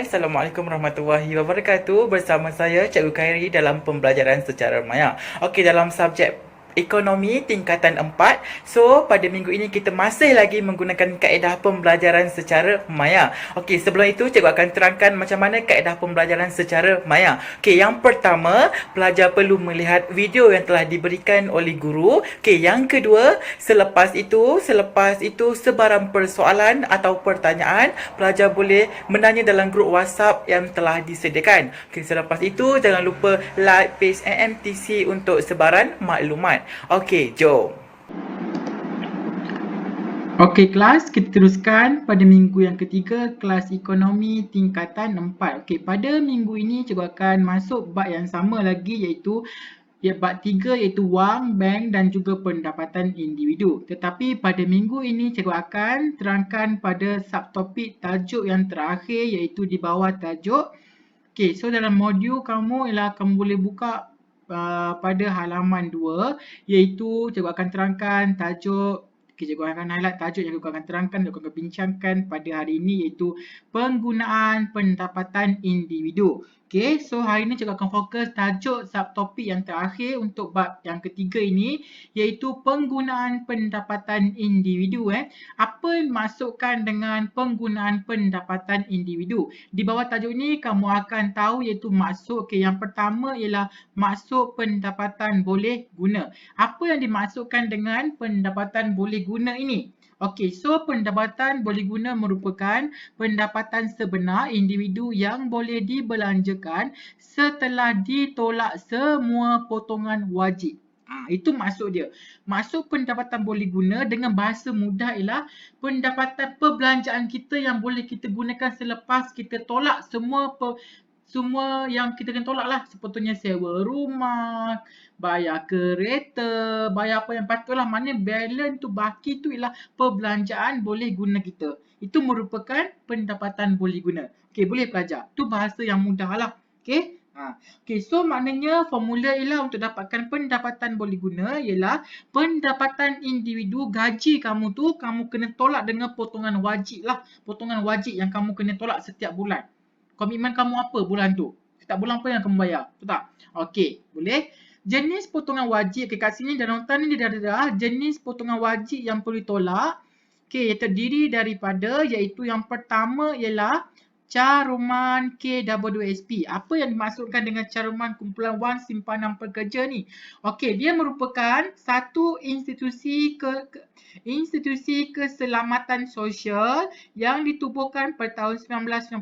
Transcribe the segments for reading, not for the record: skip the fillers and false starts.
Hai, Assalamualaikum warahmatullahi wabarakatuh. Bersama saya Cikgu Khairi dalam pembelajaran secara maya. Okey, dalam subjek ekonomi tingkatan 4. So, pada minggu ini kita masih lagi menggunakan kaedah pembelajaran secara maya. Okey, sebelum itu cikgu akan terangkan macam mana kaedah pembelajaran secara maya. Okey, yang pertama, pelajar perlu melihat video yang telah diberikan oleh guru. Okey, yang kedua, selepas itu sebarang persoalan atau pertanyaan, pelajar boleh menanya dalam grup WhatsApp yang telah disediakan. Okey, selepas itu jangan lupa like page AMTC untuk sebaran maklumat. Okey, jom. Okey kelas, kita teruskan pada minggu yang ketiga, kelas ekonomi tingkatan 4. Okey, pada minggu ini cikgu akan masuk bab yang sama lagi iaitu bab 3 iaitu wang, bank dan juga pendapatan individu. Tetapi pada minggu ini cikgu akan terangkan pada subtopik tajuk yang terakhir iaitu di bawah tajuk. Okey, so dalam modul kamu ialah kamu boleh buka pada halaman 2 iaitu cikgu akan terangkan tajuk. Okay, cikgu akan highlight tajuk yang cikgu akan terangkan dan cikgu akan bincangkan pada hari ini iaitu penggunaan pendapatan individu. Okay, so hari ini cikgu akan fokus tajuk subtopik yang terakhir untuk bab yang ketiga ini iaitu penggunaan pendapatan individu. Apa yang dimaksudkan dengan penggunaan pendapatan individu? Di bawah tajuk ini kamu akan tahu iaitu maksud. Okay, yang pertama ialah maksud pendapatan boleh guna. Apa yang dimaksudkan dengan pendapatan boleh guna ini? Okey, so pendapatan boleh guna merupakan pendapatan sebenar individu yang boleh dibelanjakan setelah ditolak semua potongan wajib. Itu maksud dia. Maksud pendapatan boleh guna dengan bahasa mudah ialah pendapatan perbelanjaan kita yang boleh kita gunakan selepas kita tolak semua yang kita kena tolak lah. Sepatutnya sewa rumah, bayar kereta, bayar apa yang patut lah. Maknanya balance tu, baki tu ialah perbelanjaan boleh guna kita. Itu merupakan pendapatan boleh guna. Okey, boleh pelajar. Tu bahasa yang mudah lah. Okey. Okay, so maknanya formula ialah untuk dapatkan pendapatan boleh guna ialah pendapatan individu gaji kamu tu kamu kena tolak dengan potongan wajib lah. Potongan wajib yang kamu kena tolak setiap bulan. Komitmen kamu apa bulan tu? Setiap bulan apa yang kamu bayar? Betul tak? Okey, boleh. Jenis potongan wajib, okay, kat sini dalam nota ni dia dah jenis potongan wajib yang perlu tolak. Okey, terdiri daripada iaitu yang pertama ialah caruman KWSP. Apa yang dimaksudkan dengan caruman kumpulan wang simpanan pekerja ni? Okey, dia merupakan satu institusi keselamatan sosial yang ditubuhkan pada tahun 1991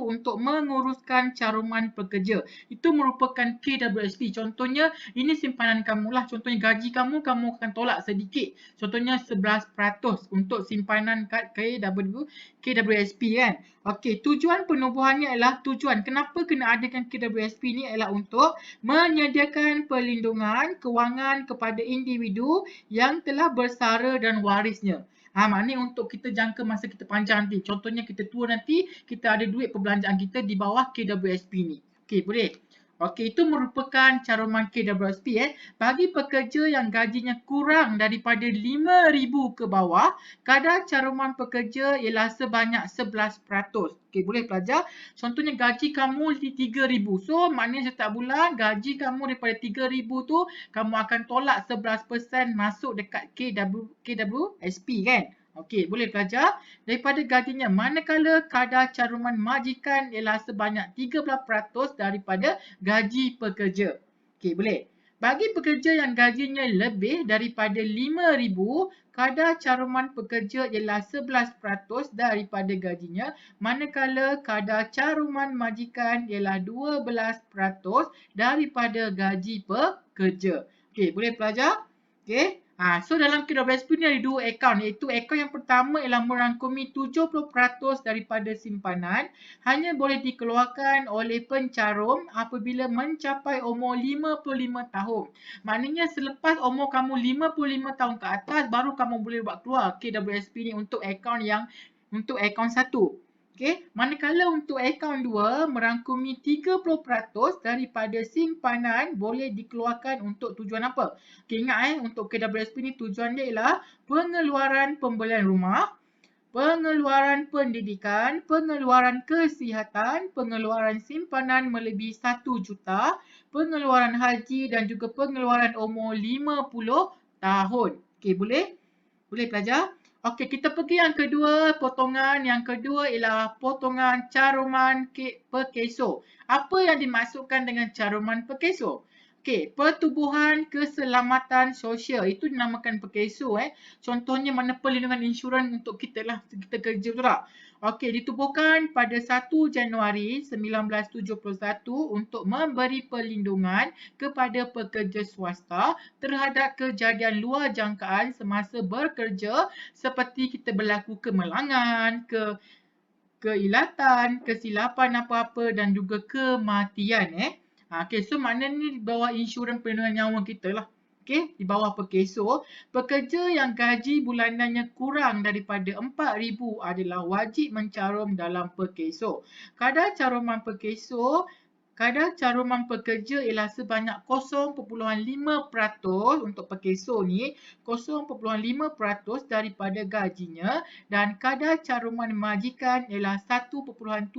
untuk menguruskan caruman pekerja. Itu merupakan KWSP. Contohnya, ini simpanan kamu lah. Contohnya gaji kamu akan tolak sedikit. Contohnya 11% untuk simpanan kad KWSP kan. Okey, tujuan penubuhannya ialah kenapa kena adakan KWSP ni ialah untuk menyediakan perlindungan kewangan kepada individu yang telah bersara dan warisnya. Maknanya untuk kita jangka masa kita panjang nanti. Contohnya kita tua nanti, kita ada duit perbelanjaan kita di bawah KWSP ni. Okey, boleh? Okey, itu merupakan caruman KWSP. Bagi pekerja yang gajinya kurang daripada 5,000 ke bawah, kadar caruman pekerja ialah sebanyak 11%. Okey, boleh pelajar? Contohnya gaji kamu di 3,000. So, maknanya setiap bulan gaji kamu daripada 3,000 tu, kamu akan tolak 11% masuk dekat KWSP kan? Okey, boleh pelajar? Daripada gajinya, manakala kadar caruman majikan ialah sebanyak 13% daripada gaji pekerja. Okey, boleh. Bagi pekerja yang gajinya lebih daripada 5,000, kadar caruman pekerja ialah 11% daripada gajinya, manakala kadar caruman majikan ialah 12% daripada gaji pekerja. Okey, boleh pelajar? Okey. So dalam KWSP ni ada dua akaun, iaitu akaun yang pertama ialah merangkumi 70% daripada simpanan hanya boleh dikeluarkan oleh pencarum apabila mencapai umur 55 tahun. Maknanya selepas umur kamu 55 tahun ke atas baru kamu boleh buat keluar KWSP ni untuk akaun 1. Okey, manakala untuk akaun 2 merangkumi 30% daripada simpanan boleh dikeluarkan untuk tujuan apa? Okey, ingat untuk KWSP ni tujuan dia ialah pengeluaran pembelian rumah, pengeluaran pendidikan, pengeluaran kesihatan, pengeluaran simpanan melebihi 1 juta, pengeluaran haji dan juga pengeluaran umur 50 tahun. Okey, boleh? Boleh pelajar? Okey, kita pergi yang kedua, potongan yang kedua ialah potongan caruman per keso. Apa yang dimaksudkan dengan caruman per keso? Okey, pertubuhan keselamatan sosial itu dinamakan per keso. Contohnya mana perlindungan insurans untuk kita lah, kita kerja, betul tak? Okey, ditubuhkan pada 1 Januari 1971 untuk memberi perlindungan kepada pekerja swasta terhadap kejadian luar jangkaan semasa bekerja seperti kita berlaku kemalangan, keilatan, kesilapan apa-apa dan juga kematian. Okey, so maknanya ni di bawah insurans perlindungan nyawa kita lah. Okey, di bawah perkeso, pekerja yang gaji bulanannya kurang daripada 4,000 adalah wajib mencarum dalam perkeso. Kadar caruman pekerja ialah sebanyak 0.5% untuk perkeso ni, 0.5% daripada gajinya, dan kadar caruman majikan ialah 1.75%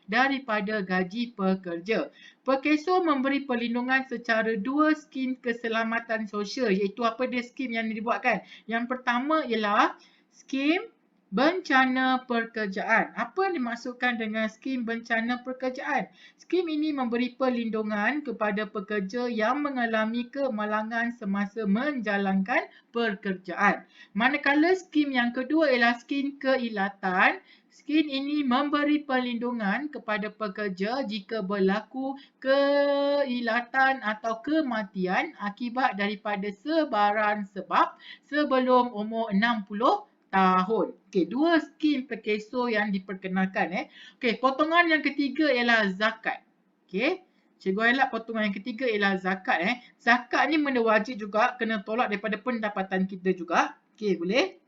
daripada gaji pekerja. Perkeso memberi perlindungan secara 2 skim keselamatan sosial, iaitu apa dia skim yang dibuatkan? Yang pertama ialah skim bencana pekerjaan. Apa yang dimaksudkan dengan skim bencana pekerjaan? Skim ini memberi perlindungan kepada pekerja yang mengalami kemalangan semasa menjalankan pekerjaan. Manakala skim yang kedua ialah skim keilatan. Skim ini memberi perlindungan kepada pekerja jika berlaku keilatan atau kematian akibat daripada sebarang sebab sebelum umur 60 tahun. Okey, dua skim perkeso yang diperkenalkan. Okey, potongan yang ketiga ialah zakat. Okey, Cikgu highlight potongan yang ketiga ialah zakat. Zakat ni benda wajib juga, kena tolak daripada pendapatan kita juga. Okey, boleh?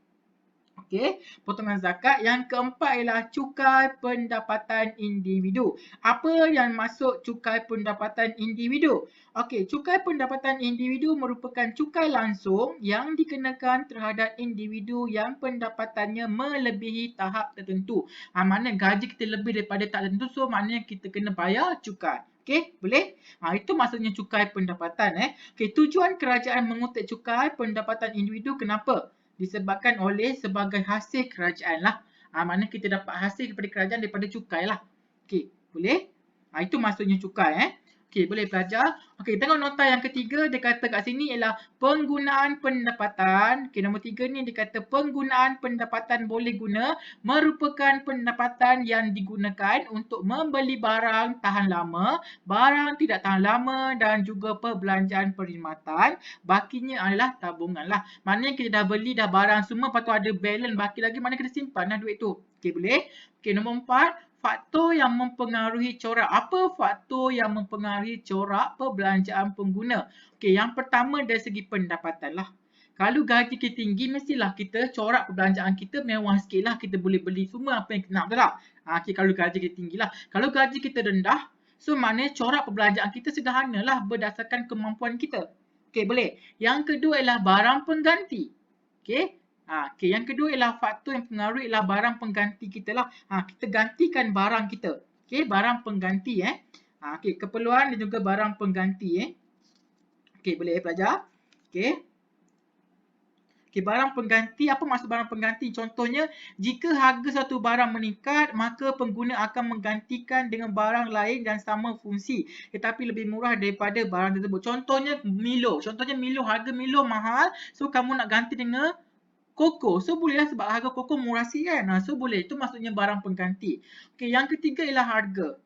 Okey, potongan zakat. Yang keempat ialah cukai pendapatan individu. Apa yang masuk cukai pendapatan individu? Okey, cukai pendapatan individu merupakan cukai langsung yang dikenakan terhadap individu yang pendapatannya melebihi tahap tertentu. Maknanya gaji kita lebih daripada tahap tertentu, so maknanya kita kena bayar cukai. Okey, boleh? Itu maksudnya cukai pendapatan. Okey, tujuan kerajaan mengutip cukai pendapatan individu kenapa? Disebabkan oleh sebagai hasil kerajaan lah. Maknanya kita dapat hasil daripada kerajaan daripada cukai lah. Okey, boleh? Itu maksudnya cukai. Okey, boleh pelajar. Okey, tengok nota yang ketiga, dia kata kat sini ialah penggunaan pendapatan. Okey, nombor 3 ni dia kata penggunaan pendapatan boleh guna merupakan pendapatan yang digunakan untuk membeli barang tahan lama, barang tidak tahan lama dan juga perbelanjaan perkhidmatan. Bakinya adalah tabungan lah. Maknanya kita dah beli dah barang semua, lepas tu ada balance baki lagi, mana kita simpan lah duit tu. Okey, boleh? Okey, nombor 4. Faktor yang mempengaruhi corak. Apa faktor yang mempengaruhi corak perbelanjaan pengguna? Okey, yang pertama dari segi pendapatan lah. Kalau gaji kita tinggi, mestilah kita corak perbelanjaan kita mewah sikit lah. Kita boleh beli semua apa yang kita nak, betul tak? Okey, kalau gaji kita tinggi lah. Kalau gaji kita rendah, so maknanya corak perbelanjaan kita sederhana lah berdasarkan kemampuan kita. Okey, boleh. Yang kedua ialah barang pengganti. Okey. Okey, yang kedua ialah faktor yang pengaruh ialah barang pengganti kita lah. Kita gantikan barang kita. Okey, barang pengganti. Okey, keperluan dan juga barang pengganti. Okey, boleh pelajar? Okey. Okey, barang pengganti, apa maksud barang pengganti? Contohnya, jika harga satu barang meningkat, maka pengguna akan menggantikan dengan barang lain dan sama fungsi, tetapi lebih murah daripada barang tersebut. Contohnya Milo. Harga Milo mahal, so kamu nak ganti dengan Koko. So bolehlah sebab harga koko murah sikit kan. So boleh. Itu maksudnya barang pengganti. Okey, yang ketiga ialah harga.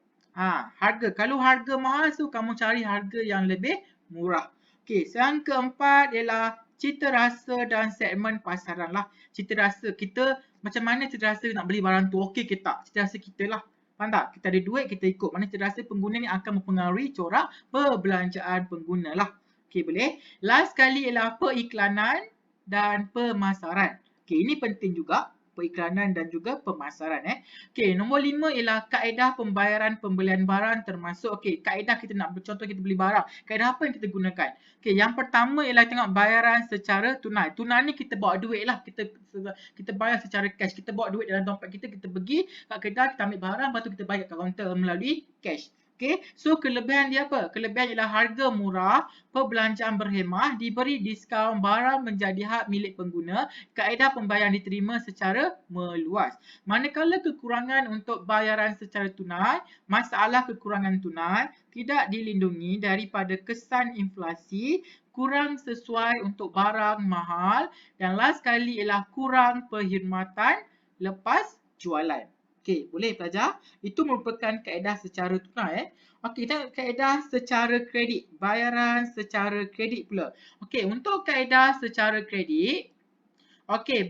Harga. Kalau harga mahal, so kamu cari harga yang lebih murah. Okey, yang keempat ialah cita rasa dan segmen pasaran lah. Cita rasa kita, macam mana cita rasa nak beli barang tu? Okey ke tak? Cita rasa kita lah. Faham tak? Kita ada duit, kita ikut. Mana cita rasa pengguna ni akan mempengaruhi corak perbelanjaan pengguna lah. Okey, boleh. Last sekali ialah periklanan dan pemasaran. Okey, ini penting juga. periklanan dan juga pemasaran. Okey, nombor 5 ialah kaedah pembayaran pembelian barang termasuk kaedah kita nak contoh kita beli barang. Kaedah apa yang kita gunakan? Okey, yang pertama ialah tengok bayaran secara tunai. Tunai ni kita bawa duit lah. Kita bayar secara cash. Kita bawa duit dalam dompet kita pergi kat kedai, kita ambil barang, lepas tu kita bayar kat kaunter melalui cash. Okay, so kelebihan dia apa? Kelebihan ialah harga murah, perbelanjaan berhemah, diberi diskaun, barang menjadi hak milik pengguna, kaedah pembayaran diterima secara meluas. Manakala kekurangan untuk bayaran secara tunai, masalah kekurangan tunai tidak dilindungi daripada kesan inflasi, kurang sesuai untuk barang mahal, dan last sekali ialah kurang perkhidmatan lepas jualan. Okey, boleh pelajar? Itu merupakan kaedah secara tunai. Okey, kita kaedah secara kredit. Bayaran secara kredit pula. Okey, untuk kaedah secara kredit,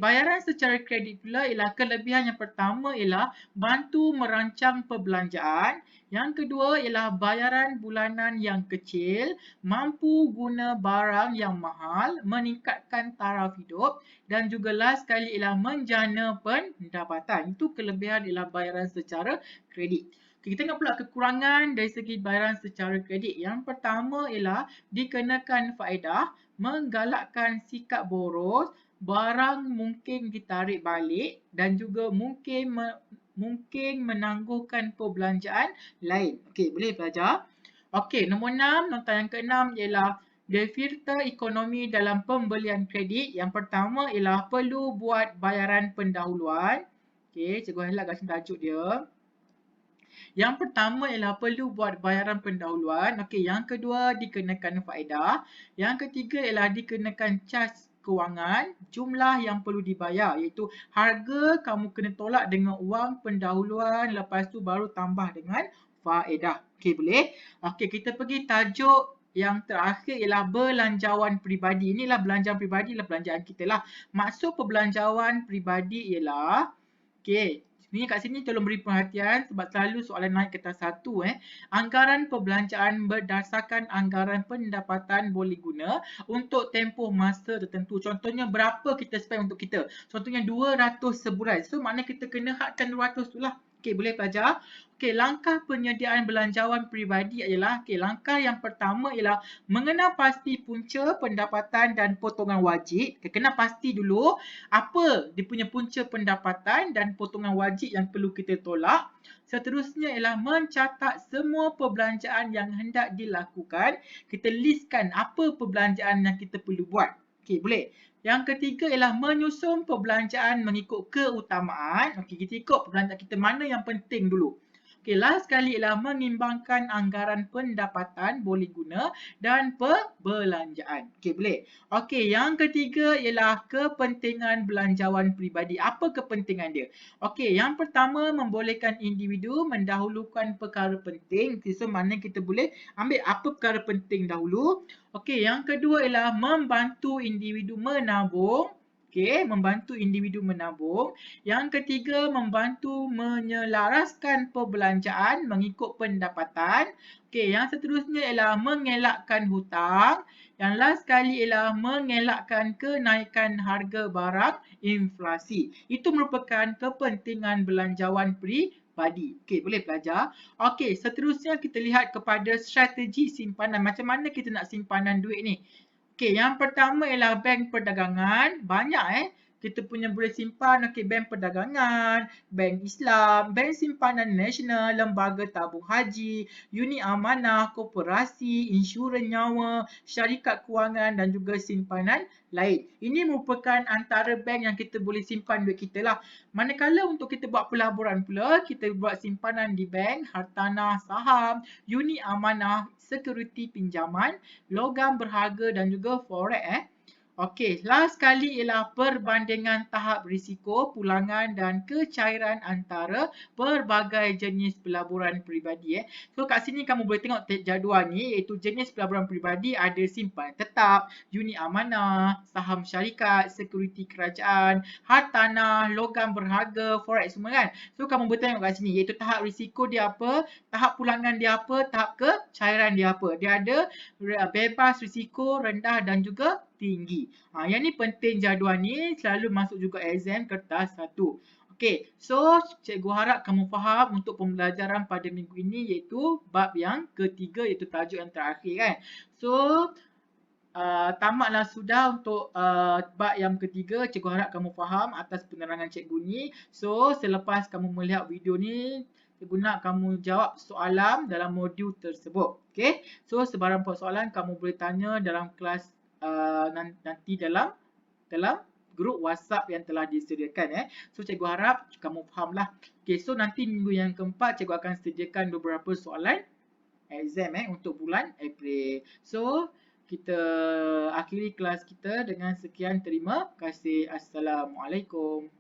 bayaran secara kredit pula ialah kelebihan yang pertama ialah bantu merancang perbelanjaan. Yang kedua ialah bayaran bulanan yang kecil, mampu guna barang yang mahal, meningkatkan taraf hidup dan juga last sekali ialah menjana pendapatan. Itu kelebihan ialah bayaran secara kredit. Kita tengok pula kekurangan dari segi bayaran secara kredit. Yang pertama ialah dikenakan faedah, menggalakkan sikap boros, barang mungkin ditarik balik dan juga mungkin menangguhkan perbelanjaan lain. Okey, boleh pelajar? Okey, nombor 6, nota yang ke-6 ialah defirta ekonomi dalam pembelian kredit. Yang pertama ialah perlu buat bayaran pendahuluan. Okey, cikgu highlight kat sini tajuk dia. Yang pertama ialah perlu buat bayaran pendahuluan. Okey, yang kedua dikenakan faedah. Yang ketiga ialah dikenakan caj kewangan, jumlah yang perlu dibayar iaitu harga kamu kena tolak dengan wang pendahuluan, lepas tu baru tambah dengan faedah. Okey, boleh? Okey, kita pergi tajuk yang terakhir ialah belanjawan peribadi. Inilah belanjawan peribadi, ialah belanjaan kita lah. Maksud perbelanjawan peribadi ialah, ni kat sini tolong beri perhatian sebab selalu soalan naik kertas 1. Anggaran perbelanjaan berdasarkan anggaran pendapatan boleh guna untuk tempoh masa tertentu. Contohnya berapa kita spend untuk kita. Contohnya 200 sebulan. So maknanya kita kena hadkan 200 tu lah. Okey, boleh pelajar? Okey, langkah penyediaan belanjawan peribadi ialah, langkah yang pertama ialah mengenal pasti punca pendapatan dan potongan wajib. Kena pasti dulu apa dia punya punca pendapatan dan potongan wajib yang perlu kita tolak. Seterusnya ialah mencatat semua perbelanjaan yang hendak dilakukan. Kita listkan apa perbelanjaan yang kita perlu buat. Okey, boleh. Yang ketiga ialah menyusun perbelanjaan mengikut keutamaan. Okey, kita ikut perbelanjaan kita mana yang penting dulu. Okey, last sekali ialah mengimbangkan anggaran pendapatan boleh guna dan perbelanjaan. Okey, boleh. Okey, yang ketiga ialah kepentingan belanjawan peribadi. Apa kepentingan dia? Okey, yang pertama membolehkan individu mendahulukan perkara penting. So, mana kita boleh ambil apa perkara penting dahulu. Okey, yang kedua ialah membantu individu menabung. Okey, membantu individu menabung. Yang ketiga, membantu menyelaraskan perbelanjaan mengikut pendapatan. Okey, yang seterusnya ialah mengelakkan hutang. Yang last sekali ialah mengelakkan kenaikan harga barang inflasi. Itu merupakan kepentingan belanjawan peribadi. Okey, boleh pelajar? Okey, seterusnya kita lihat kepada strategi simpanan. Macam mana kita nak simpanan duit ni? Okey, yang pertama ialah bank perdagangan. Banyak kita punya boleh simpan. Okey, bank perdagangan, bank Islam, bank simpanan nasional, lembaga tabung haji, unit amanah, koperasi, insurans nyawa, syarikat kewangan dan juga simpanan lain. Ini merupakan antara bank yang kita boleh simpan duit kita lah. Manakala untuk kita buat pelaburan pula, kita buat simpanan di bank, hartanah, saham, unit amanah, security pinjaman, logam berharga dan juga forex. Okey, last sekali ialah perbandingan tahap risiko, pulangan dan kecairan antara pelbagai jenis pelaburan peribadi. So kat sini kamu boleh tengok jadual ni iaitu jenis pelaburan peribadi ada simpanan tetap, unit amanah, saham syarikat, security kerajaan, hartanah, logam berharga, forex semua kan. So kamu boleh tengok kat sini iaitu tahap risiko dia apa, tahap pulangan dia apa, tahap kecairan dia apa. Dia ada bebas risiko, rendah dan juga tinggi. Yang ni penting, jadual ni selalu masuk juga exam kertas 1. Okey, so cikgu harap kamu faham untuk pembelajaran pada minggu ini iaitu bab yang ketiga iaitu tajuk yang terakhir kan. So tamatlah sudah untuk bab yang ketiga. Cikgu harap kamu faham atas penerangan cikgu ni. So selepas kamu melihat video ni, cikgu nak kamu jawab soalan dalam modul tersebut. Okey. So sebarang soalan kamu boleh tanya dalam kelas nanti dalam grup WhatsApp yang telah disediakan. So cikgu harap kamu fahamlah. Okey, so nanti minggu yang keempat cikgu akan sediakan beberapa soalan exam untuk bulan April. So kita akhiri kelas kita dengan sekian. Terima kasih. Assalamualaikum.